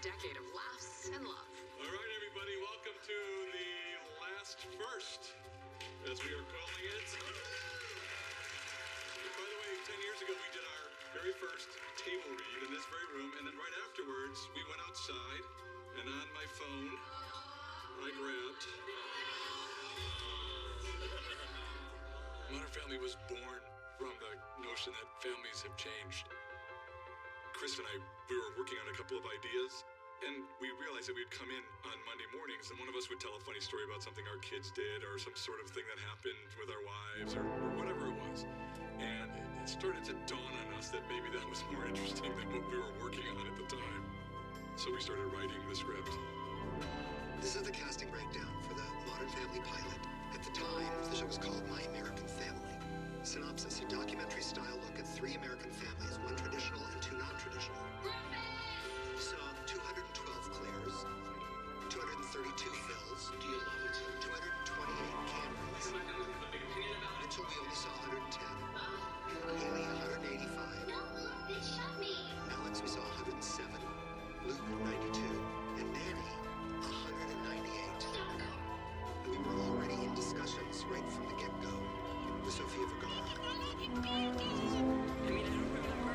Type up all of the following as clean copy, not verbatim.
decade of laughs and love. All right, everybody, welcome to the last first, as we are calling it. By the way, 10 years ago, we did our very first table read in this very room, and then right afterwards, we went outside, and on my phone, I grabbed... Modern Family was born from the notion that families have changed. Chris and I, we were working on a couple of ideas, and we realized that we'd come in on Monday mornings, and one of us would tell a funny story about something our kids did, or some sort of thing that happened with our wives, or whatever it was. And it started to dawn on us that maybe that was more interesting than what we were working on at the time. So we started writing the script. This is the casting breakdown for the Modern Family pilot. At the time, the show was called My American Family. Synopsis: a documentary-style look at 3 American families, 1 traditional and 2 non-traditional. We saw 212 clears, 232 fills. Do you love it? 228 cameras. Until we only saw 110. Haley, 185. No, look, they shot me. Alex, we saw 107. Luke, 92. And Nanny, 198. And we were already in discussions right from the get-go with Sofia Vergara. I mean, I don't remember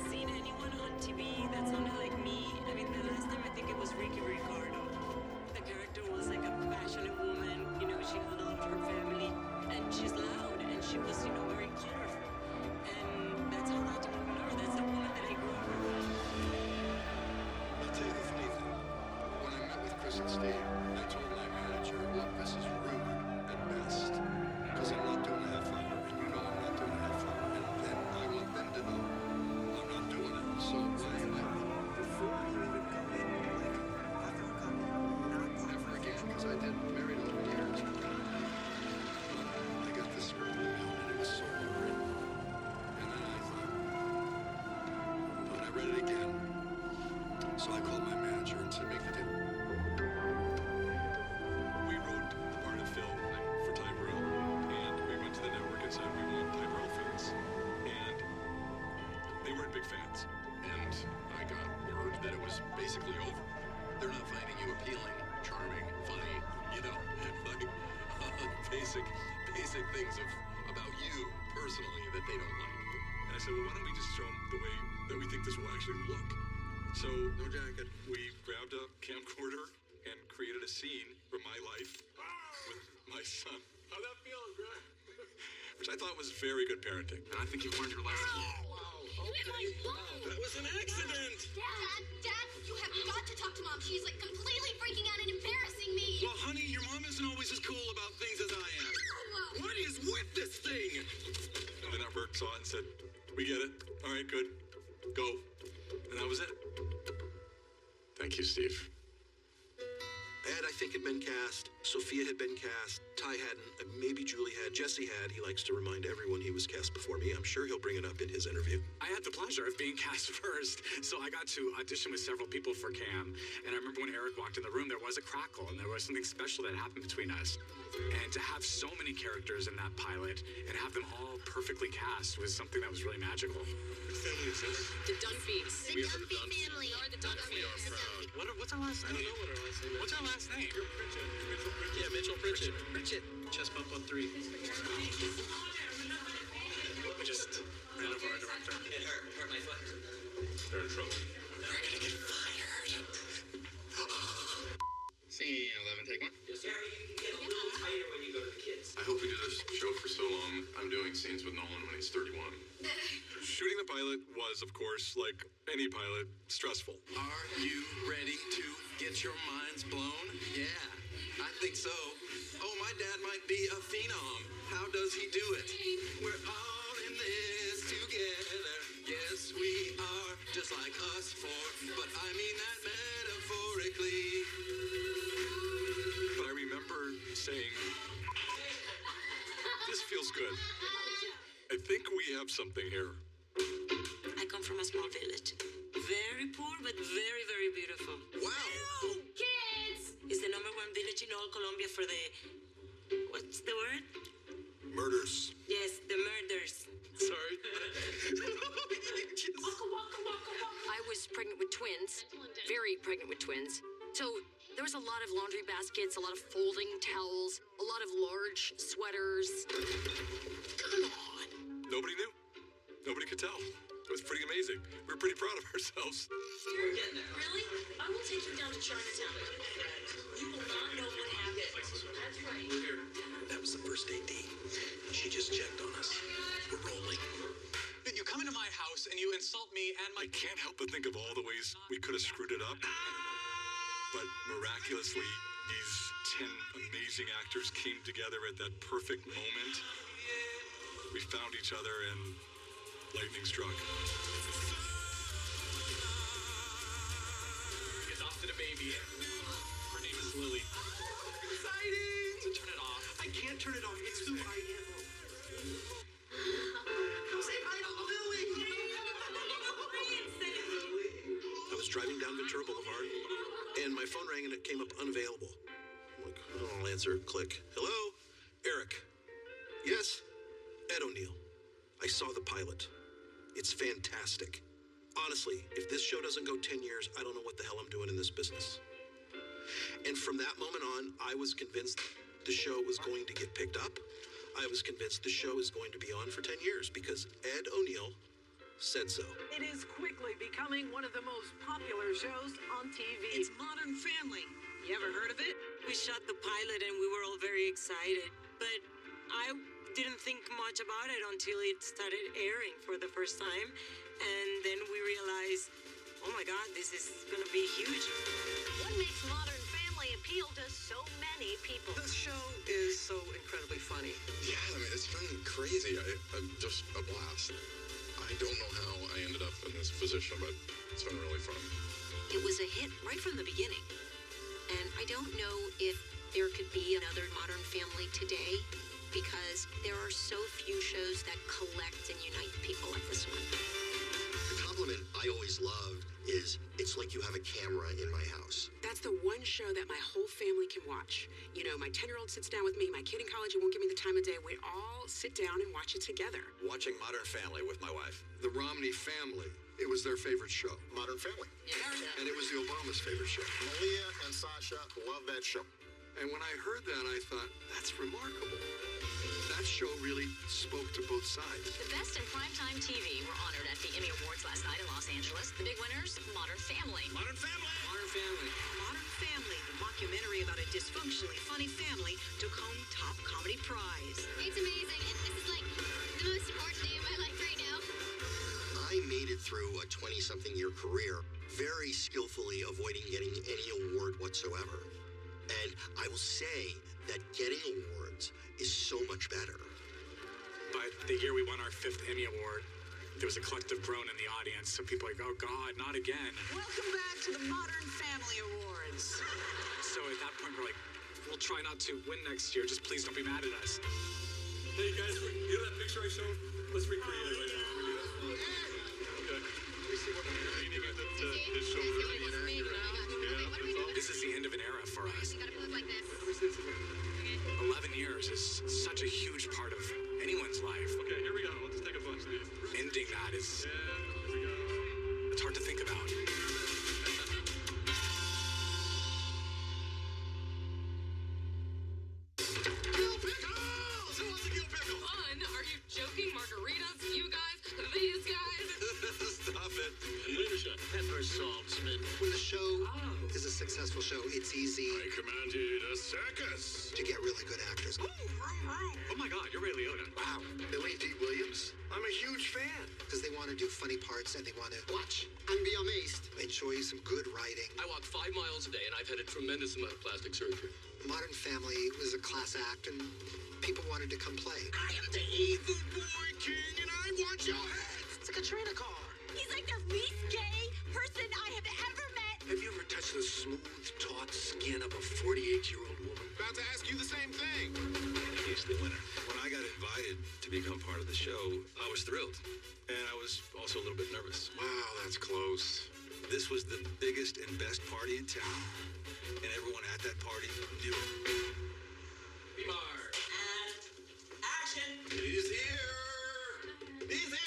seeing anyone on TV that sounded like me. I mean, the last time I think it was Ricky Ricardo. The character was like a passionate woman, you know, she loved her family, and she's loud, and she was, you know, very colorful. And that's how I told her, that's the woman that I grew up with. I'll tell you the funny thing. When I met with Chris and Steve, I told my manager, look, this is rude at best, because I'm not doing a half hour, and you know I'm not doing a half hour, and then I want them to know I'm not doing it. So why am I? Before you even come in, like, I feel like I'm not Never again, because I did married over years. I got this script in the mail, and it was so well written. And then I thought, and I read it again. So I called my manager and said, make the deal. We wrote the part of Phil for Ty Burrell, and we went to the network and said, we want Ty Burrell for this. And they weren't big fans. And I got word that it was basically over. They're not finding you appealing, charming, funny, you know, like basic things about you personally that they don't like. And I said, well, why don't we just show them the way that we think this will actually look? So, no jacket. We grabbed a camcorder and created a scene from my life with my son. How'd that feel, bro? Which I thought was very good parenting. And I think you've learned your lesson. That was an accident! Dad, you have got to talk to Mom. She's like completely freaking out and embarrassing me. Well, honey, your mom isn't always as cool about things as I am. What is with this thing? And then our Burke saw it and said, we get it. All right, good. Go. And that was it. Thank you, Steve. Ed, I think, had been cast. Sofia had been cast. Ty hadn't. Maybe Julie had. Jesse had. He likes to remind everyone he was cast before me. I'm sure he'll bring it up in his interview. I had the pleasure of being cast first, so I got to audition with several people for Cam. And I remember when Eric walked in the room, there was a crackle, and there was something special that happened between us. And to have so many characters in that pilot and have them all perfectly cast was something that was really magical. Which family is this? The Dunphys. The Dunphy family. We are the Dunphys. What's our last name? I don't know what our last name is. What's our last name? You're Pritchett. Mitchell Pritchett. Yeah, Mitchell Pritchett. Pritchett. Chest bump on 3. We just ran over our director. It hurt my foot. They're in trouble. We're gonna get fired. Scene 11, take 1. Yes, sir. You can get a little tighter when you go to the kids. I hope we do this show for so long. I'm doing scenes with Nolan when he's 31. Shooting the pilot was, of course, like any pilot, stressful. Are you ready to get your minds blown? Yeah, I think so. Oh, my dad might be a phenom. How does he do it? We're all in this together. Yes, we are just like us four, but I mean that metaphorically. But I remember saying, this feels good. I think we have something here. I come from a small village. Very poor, but very, very beautiful. Wow. Kids! It's the #1 village in all Colombia for the... What's the word? Murders. Yes, the murders. Sorry. Waka, waka, waka, waka. I was pregnant with pregnant with twins. So there was a lot of laundry baskets, a lot of folding towels, a lot of large sweaters. Come on. Nobody knew. Nobody could tell. It was pretty amazing. We were pretty proud of ourselves. We're getting there. Really? I will take you down to Chinatown. You will not know what happened. That's right. That was the first AD. She just checked on us. We're rolling. You come into my house and you insult me and I can't help but think of all the ways we could have screwed it up. But miraculously, these 10 amazing actors came together at that perfect moment. We found each other and lightning struck. It's off to the baby. Her name is Lily. Exciting! So turn it off. I can't turn it off. It's who I am. Say hi to Lily! I was driving down Ventura Boulevard, and my phone rang and it came up unavailable. I'm like, oh, I'll answer. Click. Hello? Eric. Yes? Ed O'Neill. I saw the pilot. It's fantastic. Honestly, if this show doesn't go 10 years, I don't know what the hell I'm doing in this business. And from that moment on, I was convinced the show was going to get picked up. I was convinced the show is going to be on for 10 years because Ed O'Neill said so. It is quickly becoming one of the most popular shows on TV. It's Modern Family. You ever heard of it? We shot the pilot and we were all very excited, but I didn't think much about it until it started airing for the first time, and then we realized, oh my God, this is gonna be huge. What makes Modern Family appeal to so many people? The show is so incredibly funny. Yeah, I mean, it's been crazy. I'm just a blast. I don't know how I ended up in this position, but it's been really fun. It was a hit right from the beginning. And I don't know if there could be another Modern Family today because there are so few shows that collect and unite people like this one. The compliment I always loved is it's like you have a camera in my house. That's the one show that my whole family can watch. You know, my 10-year-old sits down with me, my kid in college, he won't give me the time of day. We all sit down and watch it together. Watching Modern Family with my wife. The Romney family, it was their favorite show. Modern Family. Yeah. And it was the Obama's favorite show. Malia and Sasha love that show. And when I heard that, I thought, that's remarkable. That show really spoke to both sides. The best in primetime TV were honored at the Emmy Awards last night in Los Angeles. The big winners, Modern Family. Modern Family! Modern Family. Modern Family, the mockumentary about a dysfunctionally funny family, took home top comedy prize. It's amazing, and this is like the most important day of my life right now. I made it through a 20-something year career very skillfully avoiding getting any award whatsoever. And I will say that getting awards is so much better. But the year we won our 5th Emmy Award, there was a collective groan in the audience. So people were like, oh God, not again. Welcome back to the Modern Family Awards. So at that point, we're like, we'll try not to win next year. Just please don't be mad at us. Hey guys, you know that picture I showed? Let's recreate it right now. Okay. We see what we're reading at his shoulder. This is the end of an era for us. You gotta pose like this. 11 years is such a huge part of anyone's life. Okay, here we go. Let's take a bunch of these. Ending that is, Yeah, here we go. it's hard to think about. Gill pickles! Who wants a gill pickle? Fun? Are you joking? Margaritas? You guys? These guys? Stop it. Leadership. Pepper saltsman. When the show is a successful show, it's easy I commanded a circus. to get really good actors. Oh my God, you're Ray Liotta. Wow. Billy D. Williams. I'm a huge fan. Because they want to do funny parts and they want to watch and be amazed. Enjoy some good writing. I walk 5 miles a day, and I've had a tremendous amount of plastic surgery. Modern Family was a class act and people wanted to come play. I am the evil boy king, and I want your head. It's a Katrina car. He's like the least gay person I have ever met. Have you ever touched the smooth, taut skin of a 48-year-old woman? About to ask you the same thing. He's the winner. When I got invited to become part of the show, I was thrilled. And I was also a little bit nervous. Wow, that's close. This was the biggest and best party in town. And everyone at that party knew it. Bimar. And action. He's here. He's here.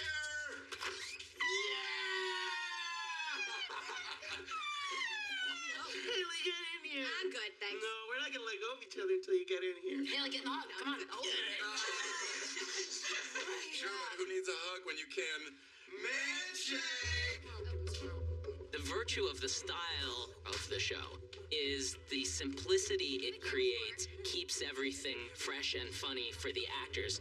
each other until you get in here. Yeah, like get in the hug. Come on. Oh. Sure, who needs a hug when you can handshake? The virtue of the style of the show is the simplicity it creates keeps everything fresh and funny for the actors.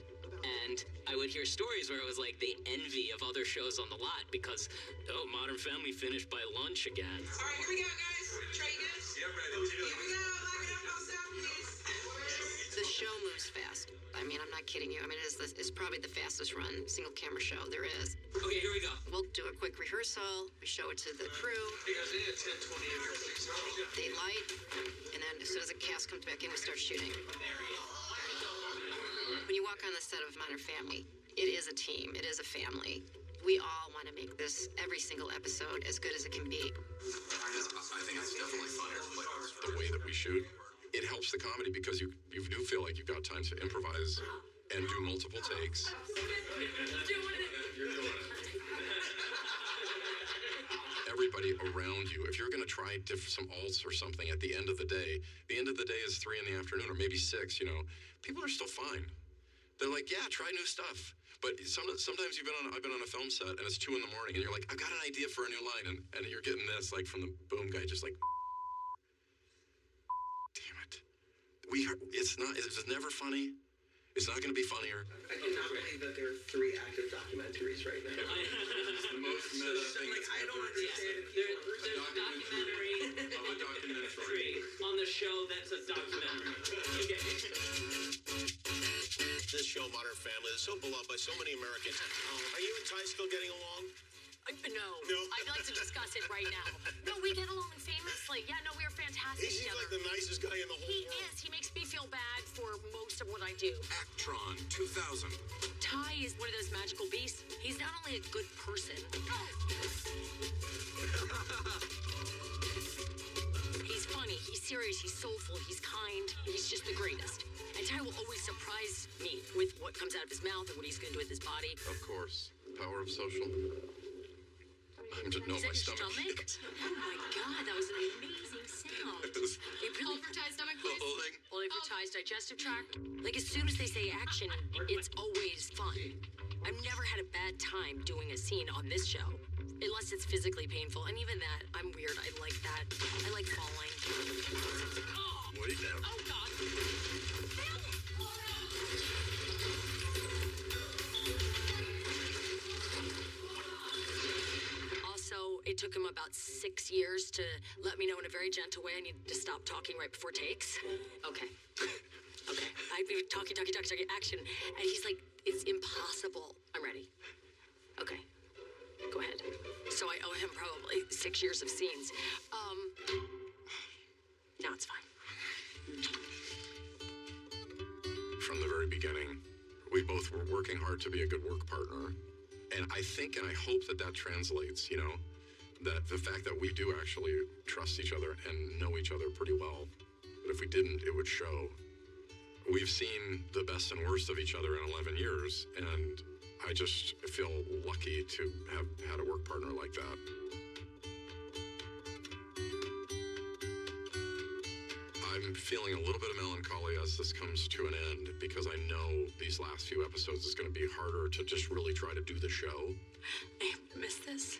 And I would hear stories where it was like the envy of other shows on the lot because, oh, Modern Family finished by lunch again. All right, here we go, guys. Try you guys? Yeah, ready. Here we go. Lock it up, all sound, please. The show moves fast. I mean, I'm not kidding you. I mean, it's probably the fastest run single camera show there is. Okay, here we go. We'll do a quick rehearsal. We show it to the crew. They light, and then as soon as the cast comes back in, we start shooting. When you walk on the set of Modern Family, it is a team. It is a family. We all want to make this, every single episode, as good as it can be. I think it's definitely funnier, but the way that we shoot, it helps the comedy because you do feel like you've got time to improvise and do multiple takes. Everybody around you, if you're going to try some alts or something at the end of the day is 3 p.m, or maybe 6, you know, people are still fine. They're like, yeah, try new stuff. But sometimes I've been on a film set and it's 2 a.m. and you're like, I've got an idea for a new line, and you're getting this like from the boom guy, just like, damn it. It's never funny. It's not going to be funnier. I cannot believe that there are 3 active documentaries right now. It's the most meta thing. Like, I don't understand. There's a documentary of a documentary on the show that's a documentary. This show, Modern Family, is so beloved by so many Americans. Are you and Ty still getting along? No. I'd like to discuss it right now. No, we get along famously. Yeah, no, we are fantastic He seems together. like the nicest guy in the whole He world. is. He makes me feel bad for most of what I do. Actron 2000. Ty is one of those magical beasts. He's not only a good person. He's funny, he's serious, he's soulful, he's kind, he's just the greatest. And Ty will always surprise me with what comes out of his mouth and what he's going to do with his body. Of course. Power of social. I'm just know Is my that your stomach. Oh my God, that was an amazing sound. It really... Hold for Ty's stomach, please. Holding for Ty's digestive tract. Like, as soon as they say action, it's always fun. I've never had a bad time doing a scene on this show. Unless it's physically painful. And even that, I'm weird. I like that. I like falling. Oh! Wait now. Oh, God. Also, it took him about 6 years to let me know in a very gentle way I needed to stop talking right before takes. Okay. Okay. I'd be talking, action. And he's like, it's impossible. I'm ready. Okay. Go ahead. So I owe him probably 6 years of scenes. No, it's fine. From the very beginning, we both were working hard to be a good work partner. And I think and I hope that translates, you know, that the fact that we do actually trust each other and know each other pretty well. But if we didn't, it would show. We've seen the best and worst of each other in 11 years, and I just feel lucky to have had a work partner like that. I'm feeling a little bit of melancholy as this comes to an end because I know these last few episodes is going to be harder to just really try to do the show. I miss this.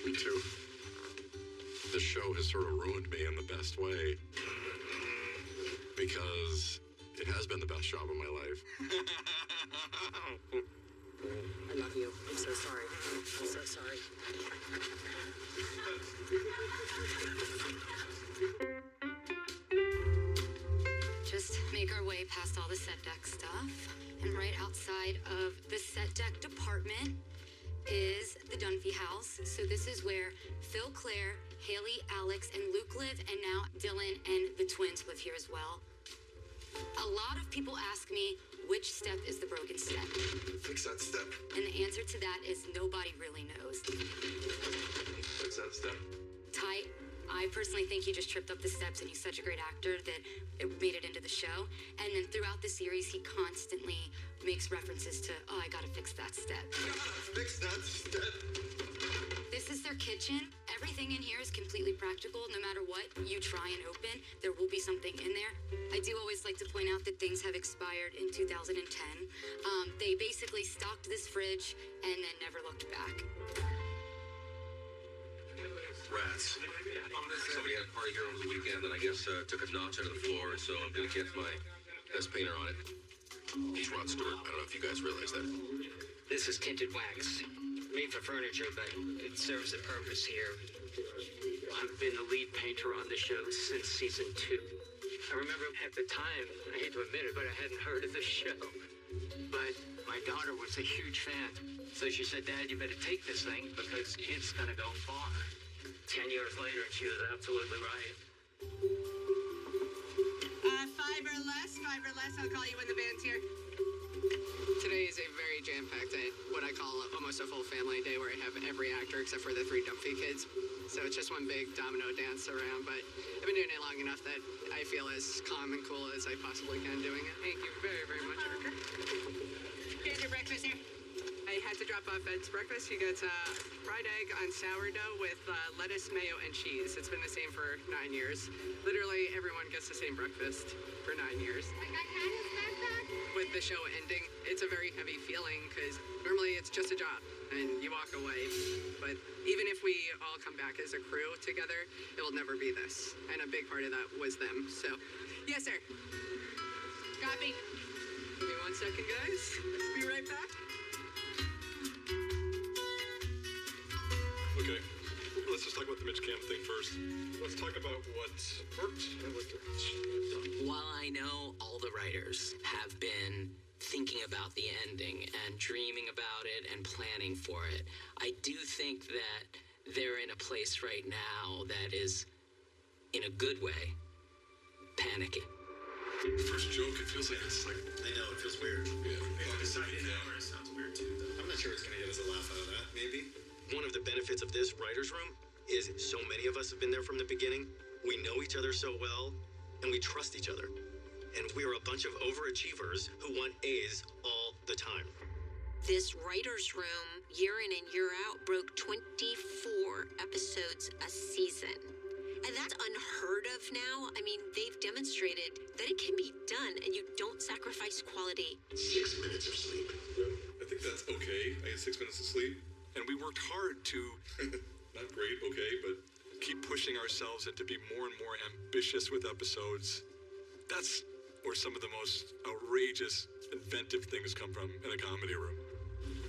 Me too. This show has sort of ruined me in the best way because it has been the best job of my life. I love you. I'm so sorry. I'm so sorry. Just make our way past all the set deck stuff, and right outside of the set deck department is the Dunphy house. So this is where Phil, Claire, Haley, Alex, and Luke live, and now Dylan and the twins live here as well. A lot of people ask me, which step is the broken step? Fix that step. And the answer to that is nobody really knows. Fix that step. Ty, I personally think he just tripped up the steps, and he's such a great actor that it made it into the show. And then throughout the series, he constantly makes references to, oh, I gotta fix that step. Fix that step. This is their kitchen. Everything in here is completely practical. No matter what you try and open, there will be something in there. I do always like to point out that things have expired in 2010. They basically stocked this fridge and then never looked back. Rats. Somebody had a party here over the weekend and I guess took a notch out of the floor, so I'm gonna get my best painter on it. He's Rod Stewart. I don't know if you guys realize that. This is tinted wax. Made for furniture, but it serves a purpose here. I've been the lead painter on the show since season 2. I remember at the time, I hate to admit it, but I hadn't heard of the show. But my daughter was a huge fan. So she said, Dad, you better take this thing because it's gonna go far. 10 years later, and she was absolutely right. Fiberless. I'll call you when the band's here. Today is a very jam-packed day. What I call almost a full family day where I have every actor except for the 3 Dumpy kids. So it's just one big domino dance around, but I've been doing it long enough that I feel as calm and cool as I possibly can doing it. Thank you very, very much, Erica. Here's your breakfast here. I had to drop off Ed's breakfast. He gets fried egg on sourdough with lettuce, mayo, and cheese. It's been the same for 9 years. Literally everyone gets the same breakfast for 9 years. With the show ending, it's a very heavy feeling because normally it's just a job and you walk away. But even if we all come back as a crew together, it will never be this. And a big part of that was them. So, yes, sir. Copy. Give me 1 second, guys. Be right back. Okay, let's just talk about the Mitch Cam thing first. Let's talk about what worked and what didn't. While I know all the writers have been thinking about the ending and dreaming about it and planning for it, I do think that they're in a place right now that is, in a good way, panicking. First joke, it feels like it's like... I know, it feels weird. Yeah. It sounds weird too, though. I'm not sure it's gonna get us a laugh out of that. Maybe. One of the benefits of this writer's room is so many of us have been there from the beginning. We know each other so well, and we trust each other. And we're a bunch of overachievers who want A's all the time. This writer's room, year in and year out, broke 24 episodes a season. And that's unheard of now. I mean, they've demonstrated that it can be done and you don't sacrifice quality. 6 minutes of sleep. I think that's okay. I had 6 minutes of sleep. And we worked hard to, not great, okay, but keep pushing ourselves and to be more and more ambitious with episodes. That's where some of the most outrageous, inventive things come from in a comedy room.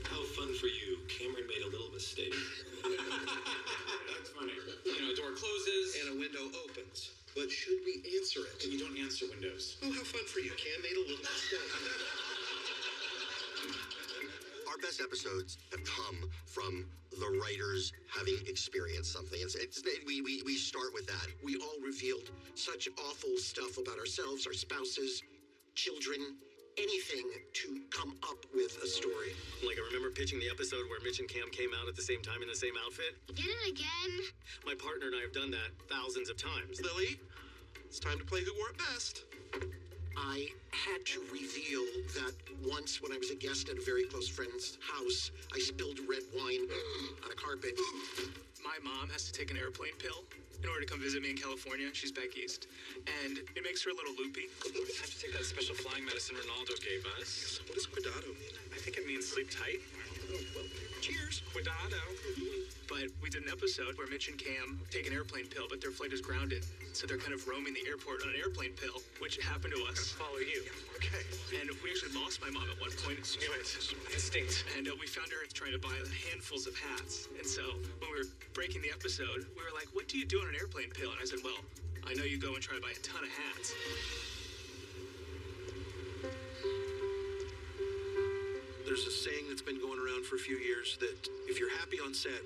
How fun for you. Cameron made a little mistake. That's funny. You know, a door closes And a window opens. But should we answer it? and you don't answer windows. Oh, how fun for you. Cam made a little mistake. Our best episodes have come from the writers having experienced something. We start with that. We all revealed such awful stuff about ourselves, our spouses, children, anything to come up with a story. Like, I remember pitching the episode where Mitch and Cam came out at the same time in the same outfit. You did it again. My partner and I have done that thousands of times. Lily, it's time to play Who Wore It Best. I had to reveal that once when I was a guest at a very close friend's house, I spilled red wine on a carpet. My mom has to take an airplane pill in order to come visit me in California. She's back east. And it makes her a little loopy. We have to take that special flying medicine Ronaldo gave us. What does Cuidado mean? I think it means sleep tight. Oh, well, cheers. Cuidado. But we did an episode where Mitch and Cam take an airplane pill, but their flight is grounded. So they're kind of roaming the airport on an airplane pill, which happened to us. Follow you. Okay. And we actually lost my mom at one point. Instinct. And we found her trying to buy handfuls of hats. And so when we were breaking the episode, we were like, what do you do on an airplane pill? And I said, well, I know you go and try to buy a ton of hats. There's a saying that's been going around for a few years that if you're happy on set,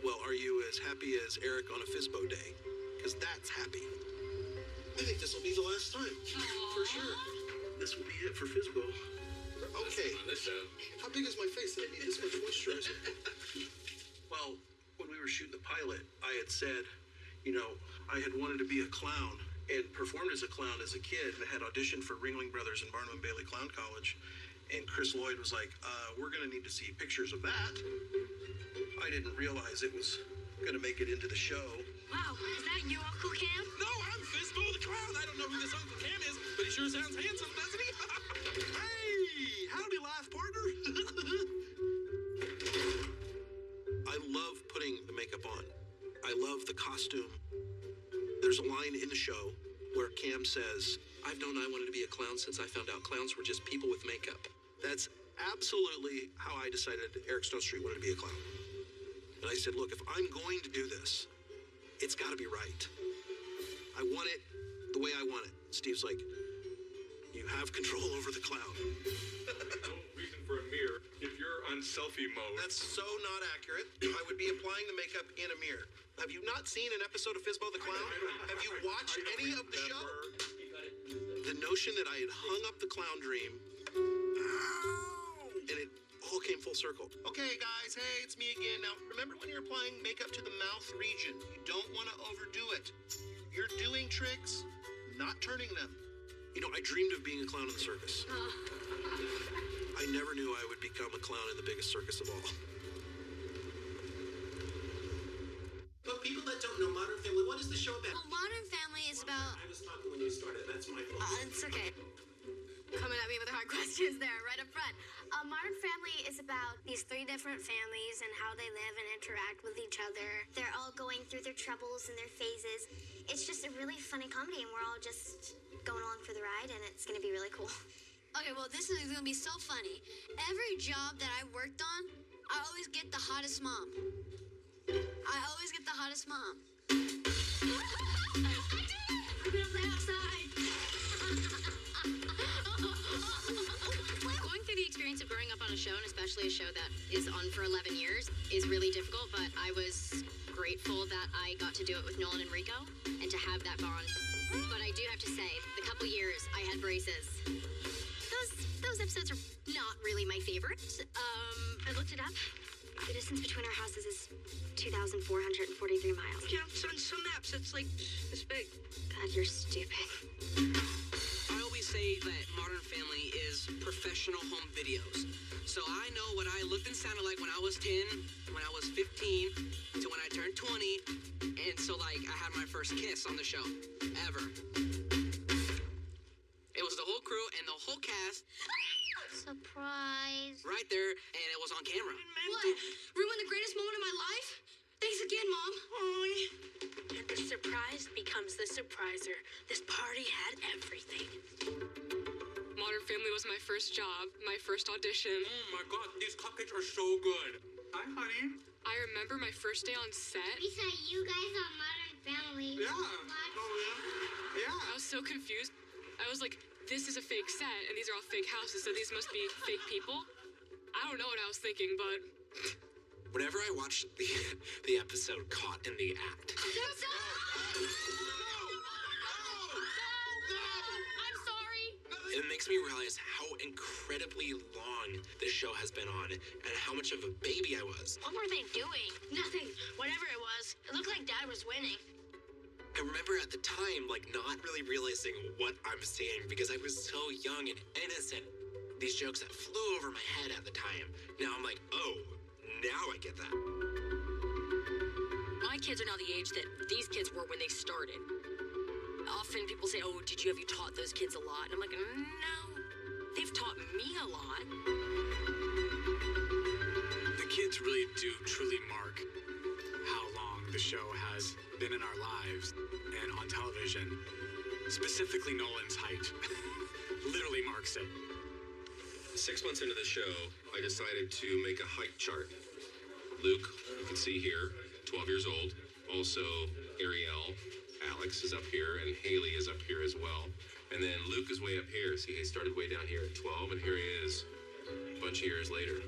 well, are you as happy as Eric on a FISBO day? Because that's happy. I think this will be the last time. For sure. This will be it for FISBO. Okay. How big is my face that I need this much moisturizer? Well, when we were shooting the pilot, I had said, You know, I had wanted to be a clown and performed as a clown as a kid, and had auditioned for Ringling Brothers and Barnum and Bailey Clown College. And Chris Lloyd was like, we're going to need to see pictures of that. I didn't realize it was going to make it into the show. Wow, is that you, Uncle Cam? No, I'm Fizbo the Clown. I don't know who this Uncle Cam is, but he sure sounds handsome, doesn't he? Hey, howdy, life partner. I love putting the makeup on. I love the costume. There's a line in the show where Cam says, I've known I wanted to be a clown since I found out clowns were just people with makeup. That's absolutely how I decided Eric Stone Street wanted to be a clown. And I said, look, if I'm going to do this, it's got to be right. I want it the way I want it. Steve's like, you have control over the clown. No reason for a mirror if you're on selfie mode. That's so not accurate. I would be applying the makeup in a mirror. Have you not seen an episode of Fizbo the Clown? Have you watched any of the show? The notion that I had hung up the clown dream, and it all came full circle. Okay, guys, hey, it's me again. Now, remember when you're applying makeup to the mouth region, you don't want to overdo it. You're doing tricks, not turning them. You know, I dreamed of being a clown in the circus. I never knew I would become a clown in the biggest circus of all. But people that don't know Modern Family, what is the show about? Well, Modern Family is about... I was talking when you started. That's my fault. It's okay. Coming at me with the hard questions there, right up front. Modern Family is about these 3 different families and how they live and interact with each other. They're all going through their troubles and their phases. It's just a really funny comedy, and we're all just going along for the ride, and it's going to be really cool. Okay, well, this is going to be so funny. Every job that I worked on, I always get the hottest mom. I always get the hottest mom. I did it! From the outside. Going through the experience of growing up on a show, and especially a show that is on for 11 years, is really difficult, but I was grateful that I got to do it with Nolan and Rico, and to have that bond. But I do have to say, the couple years I had braces, those episodes are not really my favorite. I looked it up. The distance between our houses is 2,443 miles. Yeah, so on some maps it's like this big. God, you're stupid. I always say that Modern Family is professional home videos. So I know what I looked and sounded like when I was 10, when I was 15, to when I turned 20. And so, like, I had my first kiss on the show, ever. It was the whole crew and the whole cast. Surprise. Right there, and it was on camera. What? Ruined the greatest moment of my life? Thanks again, Mom. And the surprise becomes the surpriser. This party had everything. Modern Family was my first job, my first audition. Oh my God, these cupcakes are so good. Hi, honey. I remember my first day on set. We saw you guys on Modern Family. Yeah. Oh, yeah. Yeah. I was so confused. I was like, this is a fake set, and these are all fake houses, so these must be fake people. I don't know what I was thinking, but... Whenever I watch the episode Caught in the Act... I'm sorry. It makes me realize how incredibly long this show has been on and how much of a baby I was. What were they doing? Nothing. Whatever it was, it looked like Dad was winning. I remember at the time, like, not really realizing what I'm saying because I was so young and innocent. These jokes that flew over my head at the time. Now I'm like, oh, now I get that. My kids are now the age that these kids were when they started. Often people say, oh, have you taught those kids a lot? And I'm like, no, they've taught me a lot. The kids really do truly mark how long the show has been in our lives and on television. Specifically Nolan's height. Literally marks it. 6 months into the show, I decided to make a height chart. Luke, you can see here, 12 years old. Also, Ariel, Alex is up here, and Haley is up here as well. And then Luke is way up here. See, he started way down here at 12, and here he is a bunch of years later.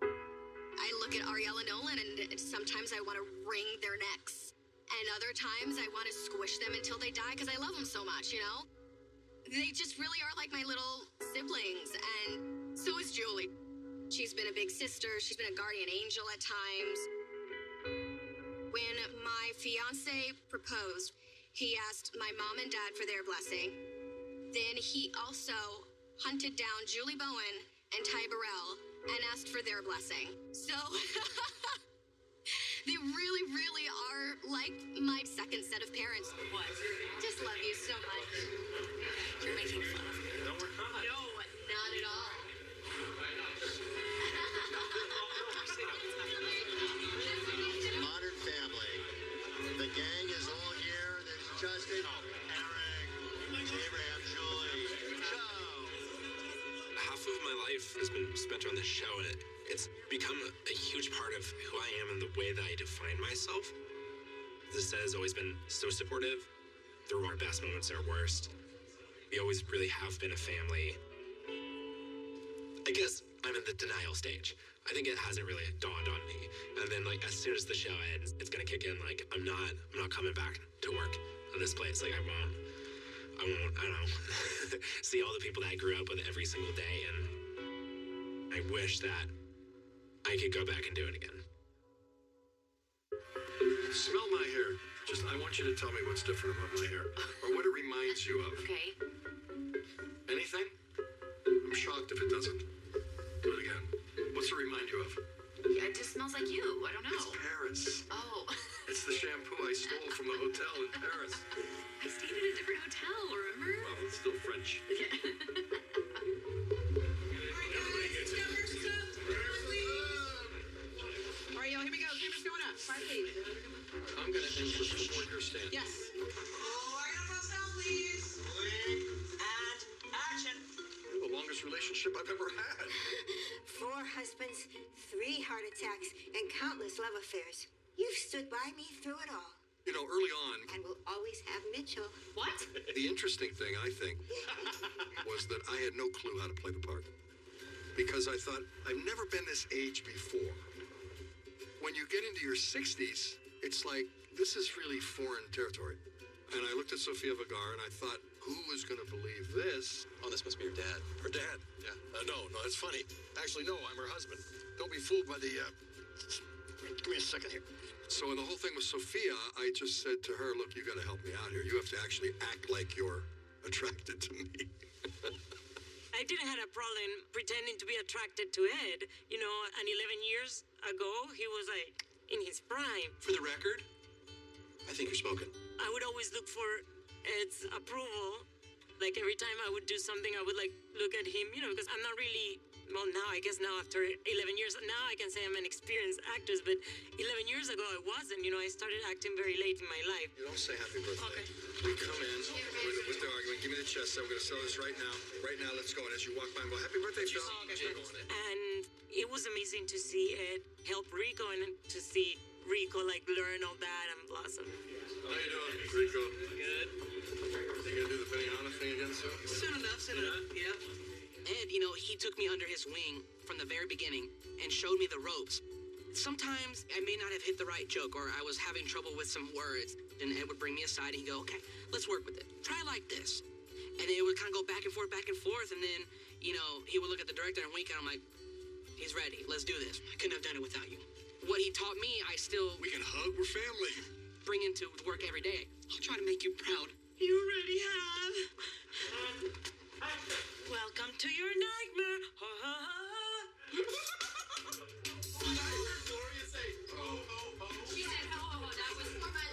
I look at Ariel and Nolan, and sometimes I want to wring their necks. And other times I want to squish them until they die because I love them so much, you know? They just really are like my little siblings, and so is Julie. She's been a big sister. She's been a guardian angel at times. fiance proposed, he asked my mom and dad for their blessing. Then he also hunted down Julie Bowen and Ty Burrell and asked for their blessing. So they really, really are like my second set of parents. What? Just love you so much. You're making fun of me. No, we're not. No, not at all. Modern Family. The gang is all here. There's Justin, Eric, Abraham, Julie, Joe. Half of my life has been spent on this show, and it's become a huge part of who I am and the way that I define myself. This set has always been so supportive through our best moments and our worst. We always really have been a family. I guess I'm in the denial stage. I think it hasn't really dawned on me. And then, like, as soon as the show ends, it's gonna kick in. Like, I'm not coming back to work at this place. Like, I won't, I don't know, see all the people that I grew up with every single day. And I wish that I could go back and do it again. Smell my hair. Just, I want you to tell me what's different about my hair. Or what it reminds you of. Okay. Anything? I'm shocked if it doesn't. Do it again. What's it remind you of? It just smells like you. I don't know. It's Paris. Oh. It's the shampoo I stole from the hotel in Paris. I stayed at a different hotel, remember? Well, it's still French. All right, y'all, here we go. Camera's going up. 5 feet. I'm gonna enter before your stand. Yes. Please. And action. The longest relationship I've ever had. 4 husbands, 3 heart attacks, and countless love affairs. You've stood by me through it all. You know, early on, And will always have Mitchell. What? the interesting thing, I think, was that I had no clue how to play the part. Because I thought, I've never been this age before. When you get into your 60s, it's like, this is really foreign territory. And I looked at Sofia Vergara and I thought, who is going to believe this? Oh, this must be your dad. Her dad? Yeah. No, that's funny. Actually, no, I'm her husband. Don't be fooled by the, Give me a second here. So in the whole thing with Sofia, I just said to her, look, you got to help me out here. You have to actually act like you're attracted to me. I didn't have a problem pretending to be attracted to Ed. You know, and 11 years ago, he was like in his prime. For the record, I think you're smoking. I would always look for Ed's approval. Like every time I would do something, I would like look at him, you know, because I'm not really, well, now I guess now after 11 years, now I can say I'm an experienced actress, but 11 years ago I wasn't, you know, I started acting very late in my life. You don't say happy birthday. Okay. We come in with the argument. Give me the chest set. We're going to sell this right now. Right now, let's go. And as you walk by and go, happy birthday, Phil. And it was amazing to see Ed help Rico and to see Rico like learn all that and blossom. How you doing, Rico? Good. You gonna do the Benihana thing again soon? Soon enough, yeah. Ed, you know, he took me under his wing from the very beginning and showed me the ropes. Sometimes I may not have hit the right joke or I was having trouble with some words, and Ed would bring me aside and he'd go, okay, let's work with it. Try like this. And then it would kind of go back and forth, and then, you know, he would look at the director and wink, and I'm like, he's ready, let's do this. I couldn't have done it without you. What he taught me, I still... We can hug, we're family. Bring into work every day. I'll try to make you proud. You already have. Welcome to your nightmare. Ha ha ha. Gloria say, ho, ho, ho. She said, ho, ho, ho. That was for my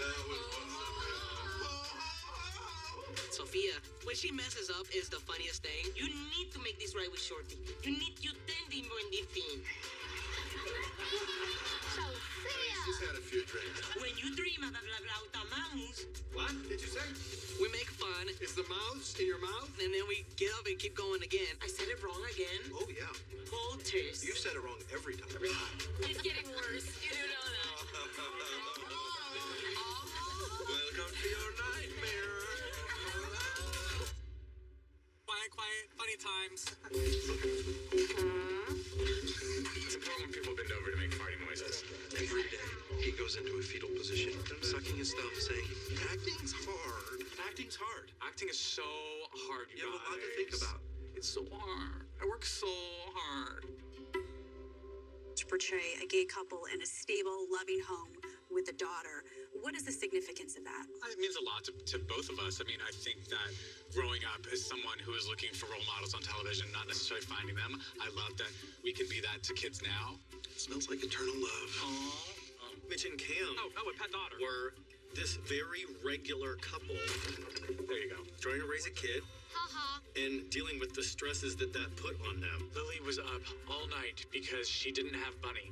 Sophia, when she messes up is the funniest thing. You need to make this right with Shorty. You need to tend him when they thing. He's just had a few drinks. When you dream about the mouse. What did you say? We make fun. Is the mouse in your mouth? And then we get up and keep going again. I said it wrong again. Oh, yeah. Poultice. You've said it wrong every time. It's getting worse. You do know that. Welcome to your nightmare. Quiet, funny times. It's important when people bend over to make farting noises. Every day, he goes into a fetal position, sucking his thumb, saying, acting's hard. Acting's hard. Acting is so hard, you You have a lot to think guys. about. It's so hard. I work so hard. To portray a gay couple in a stable, loving home with a daughter, What is the significance of that? It means a lot to both of us. I mean, I think that growing up as someone who is looking for role models on television, not necessarily finding them, I love that we can be that to kids now. It smells like eternal love. Mitch and Cam a pet daughter. were this very regular couple. There you go. Trying to raise a kid and dealing with the stresses that put on them. Lily was up all night because she didn't have Bunny,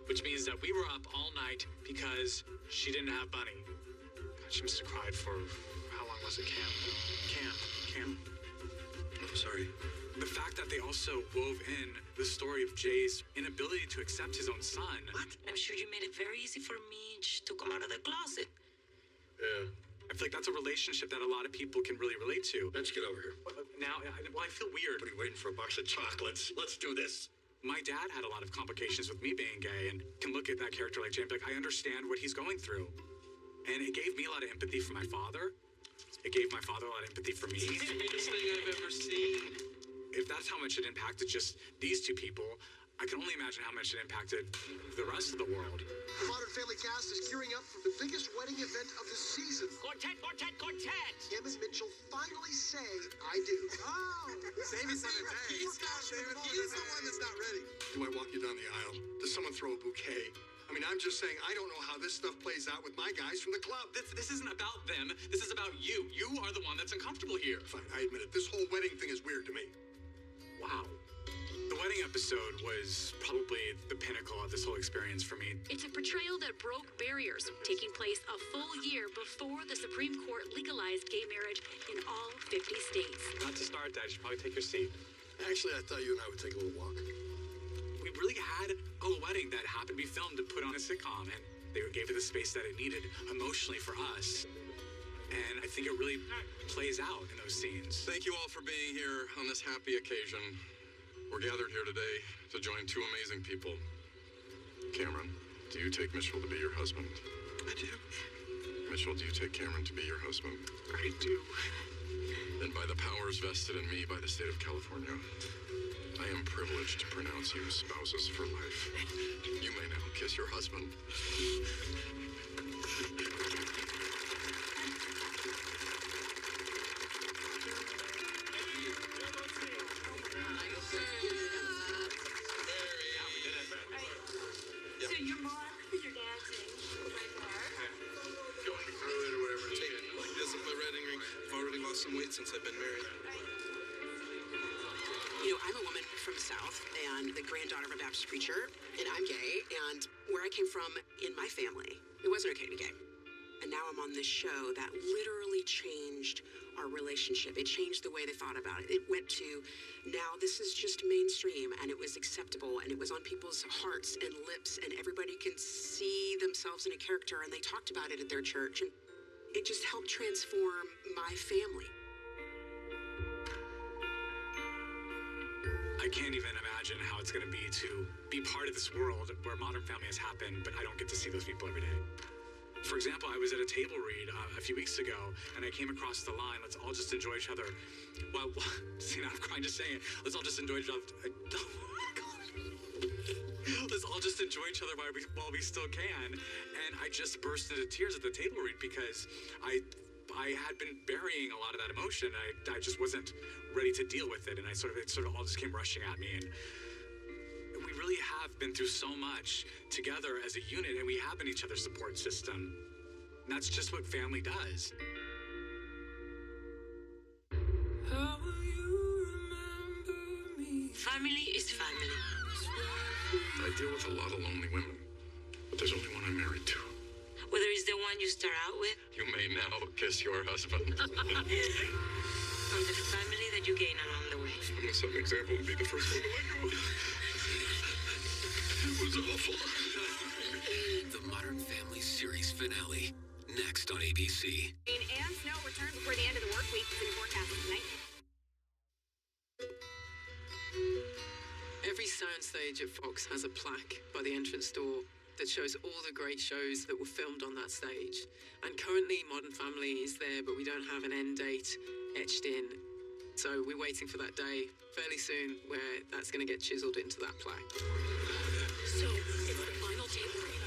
which means that we were up all night because she didn't have Bunny. God, she must have cried for, how long was it, Cam? I'm sorry. The fact that they also wove in the story of Jay's inability to accept his own son. What? I'm sure you made it very easy for Mitch to come out of the closet. Yeah. I feel like that's a relationship that a lot of people can really relate to. Let's get over here. Now, I feel weird. What are you waiting for, a box of chocolates? Let's do this. My dad had a lot of complications with me being gay and can look at that character like Jay and be like, I understand what he's going through. And it gave me a lot of empathy for my father. It gave my father a lot of empathy for me. It's the sweetest thing I've ever seen. If that's how much it impacted just these two people, I can only imagine how much it impacted the rest of the world. The Modern Family cast is gearing up for the biggest wedding event of the season. Quartet! Cam and Mitchell finally say, I do. Oh! Save it 7 days. He's the one that's not ready. Do I walk you down the aisle? Does someone throw a bouquet? I mean, I'm just saying, I don't know how this stuff plays out with my guys from the club. This isn't about them. This is about you. You are the one that's uncomfortable here. Fine, I admit it. This whole wedding thing is weird to me. Wow. The wedding episode was probably the pinnacle of this whole experience for me. It's a portrayal that broke barriers, taking place a full year before the Supreme Court legalized gay marriage in all 50 states. Not to start that, you should probably take your seat. Actually, I thought you and I would take a little walk. We really had a wedding that happened to be filmed and put on a sitcom, and they gave it the space that it needed emotionally for us. And I think it really plays out in those scenes. Thank you all for being here on this happy occasion. We're gathered here today to join two amazing people. Cameron, do you take Mitchell to be your husband? I do. Mitchell, do you take Cameron to be your husband? I do. And by the powers vested in me by the state of California, I am privileged to pronounce you spouses for life. You may now kiss your husband. So your mom, your dancing, right there. Going through it or whatever. This is my wedding ring. I've already lost some weight since I've been married. You know, I'm a woman from the South and the granddaughter of a Baptist preacher, and I'm gay, and where I came from in my family, it wasn't okay to be gay. And now I'm on this show that literally changed our relationship. It changed the way they thought about it. It went to, now this is just mainstream, and it was acceptable, and it was on people's hearts and lips, and everybody can see themselves in a character, and they talked about it at their church, and it just helped transform my family. I can't even imagine how it's going to be to be part of this world where Modern Family has happened, but I don't get to see those people every day. For example, I was at a table read a few weeks ago, and I came across the line, let's all just enjoy each other. Well, see, now I'm crying just saying it. Let's all just enjoy each other. Let's all just enjoy each other while we still can. And I just burst into tears at the table read because I had been burying a lot of that emotion. I just wasn't ready to deal with it, and it sort of all just came rushing at me. And we really have been through so much together as a unit, and we have been each other's support system. And that's just what family does. How will you remember me? Family is family. I deal with a lot of lonely women, but there's only one I'm married to. Whether it's the one you start out with, You may now kiss your husband. and the family that you gain along the way. I'm a certain example would be the first one to let go. It was awful. The Modern Family series finale, next on ABC. Rain and snow return before the end of the work week. It's in the forecast tonight. Every soundstage at Fox has a plaque by the entrance door that shows all the great shows that were filmed on that stage. And currently Modern Family is there, but we don't have an end date etched in. So we're waiting for that day fairly soon where that's going to get chiseled into that plaque. So it's the final table read.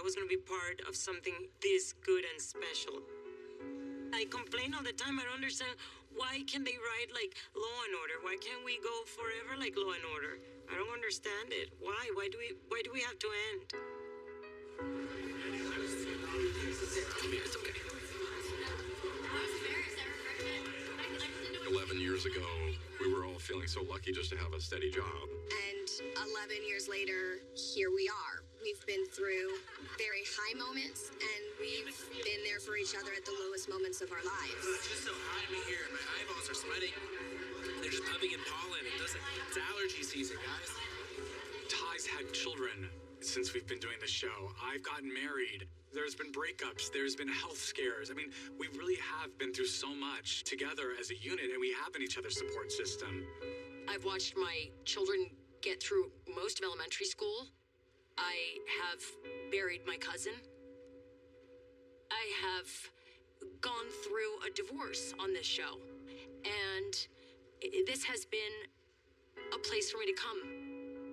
I was gonna be part of something this good and special. I complain all the time. I don't understand why can they write like Law and Order? Why can't we go forever like Law and Order? I don't understand it. Why? Why do we have to end? It's okay. 11 years ago, we were all feeling so lucky just to have a steady job. And 11 years later, here we are. We've been through very high moments, and we've been there for each other at the lowest moments of our lives. It's just so hot in here, and my eyeballs are sweating. They're just pumping in pollen. It's allergy season, guys. Ty's had children since we've been doing the show. I've gotten married. There's been breakups. There's been health scares. I mean, we really have been through so much together as a unit, and we have been each other's support system. I've watched my children get through most of elementary school. I have buried my cousin. I have gone through a divorce on this show. And this has been a place for me to come.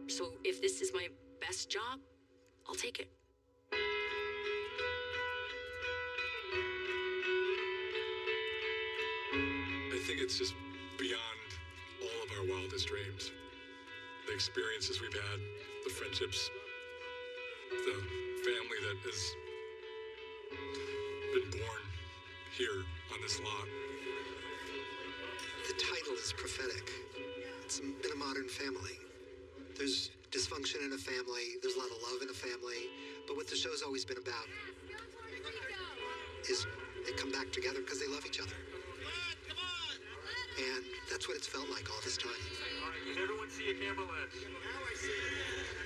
So if this is my best job, I'll take it. I think it's just beyond all of our wildest dreams. The experiences we've had, the friendships, the family that has been born here on this lot. The title is prophetic. It's been a modern family. There's dysfunction in a family, there's a lot of love in a family, but what the show's always been about is they come back together because they love each other. And that's what it's felt like all this time. All right, can everyone see a camera lens? Now I see it.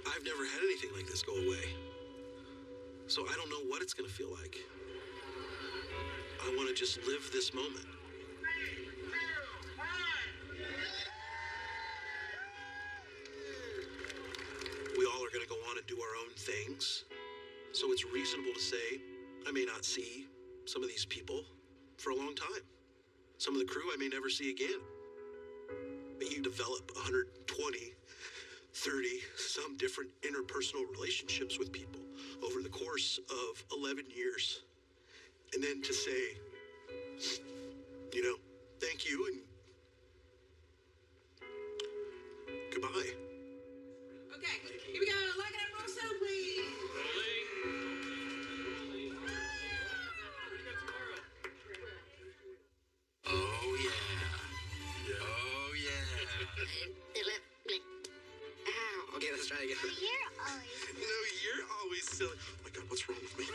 I've never had anything like this go away. So I don't know what it's gonna feel like. I wanna just live this moment. We all are gonna go on and do our own things. So it's reasonable to say I may not see some of these people for a long time. Some of the crew I may never see again. But you develop 120, 30, some different interpersonal relationships with people over the course of 11 years. And then to say, thank you and goodbye. Okay, here we go. Lock it up, roll sound, please. Oh, yeah. Oh, yeah. Okay, let's try again. You're always You're always silly. Oh my God, what's wrong with me?